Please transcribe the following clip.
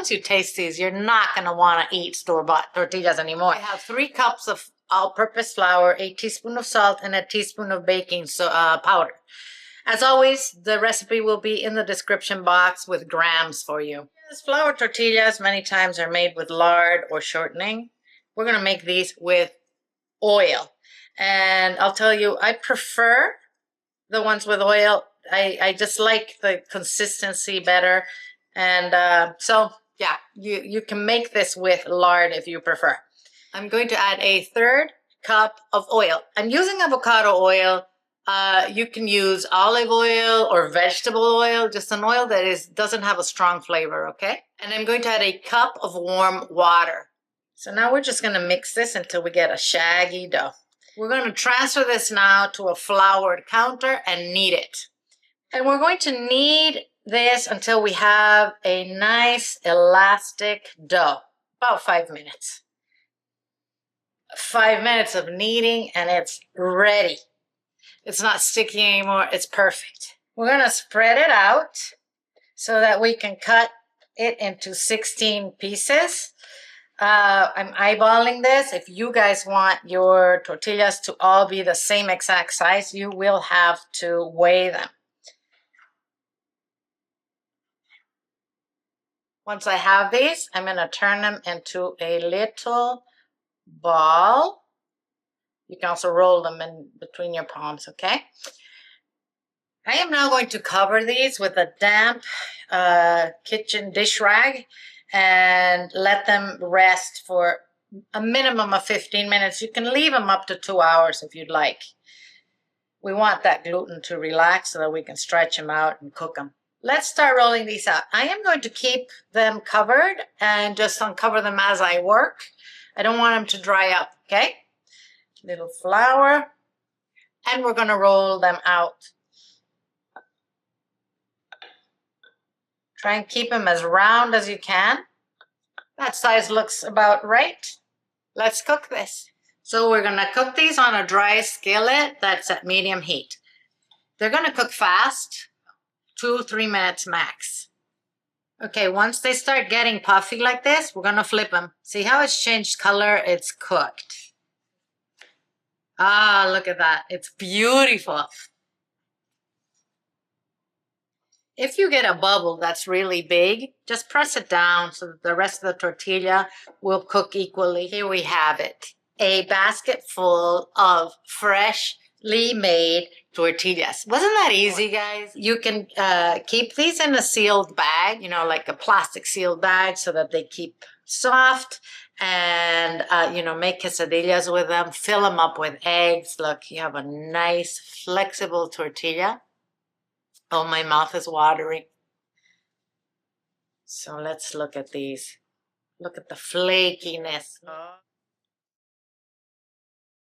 once you taste these, you're not going to want to eat store-bought tortillas anymore. I have 3 cups of all-purpose flour, a teaspoon of salt, and a teaspoon of baking powder. As always, the recipe will be in the description box with grams for you. Flour tortillas many times are made with lard or shortening. We're going to make these with oil. And I'll tell you, I prefer the ones with oil. I just like the consistency better. And so, yeah, you can make this with lard if you prefer. I'm going to add a 1/3 cup of oil. I'm using avocado oil. You can use olive oil or vegetable oil, just an oil that doesn't have a strong flavor, okay? And I'm going to add a cup of warm water. So now we're just going to mix this until we get a shaggy dough. We're going to transfer this now to a floured counter and knead it. And we're going to knead this until we have a nice elastic dough, about 5 minutes. 5 minutes of kneading and it's ready. It's not sticky anymore. It's perfect. We're going to spread it out so that we can cut it into 16 pieces. I'm eyeballing this. If you guys want your tortillas to all be the same exact size, you will have to weigh them. Once I have these, I'm going to turn them into a little ball. You can also roll them in between your palms, okay? I am now going to cover these with a damp kitchen dish rag and let them rest for a minimum of 15 minutes. You can leave them up to 2 hours if you'd like. We want that gluten to relax so that we can stretch them out and cook them. Let's start rolling these out. I am going to keep them covered and just uncover them as I work. I don't want them to dry up, okay? Little flour, and we're going to roll them out. Try and keep them as round as you can. That size looks about right. Let's cook this. So we're going to cook these on a dry skillet that's at medium heat. They're going to cook fast, 2-3 minutes max. Okay, once they start getting puffy like this, we're going to flip them. See how it's changed color? It's cooked. Ah, look at that. It's beautiful. If you get a bubble that's really big, just press it down so that the rest of the tortilla will cook equally. Here we have it. A basket full of freshly made tortillas. Wasn't that easy, guys? You can keep these in a sealed bag, you know, like a plastic sealed bag so that they keep soft. And, make quesadillas with them. Fill them up with eggs. Look, you have a nice, flexible tortilla. Oh, my mouth is watering. So let's look at these. Look at the flakiness.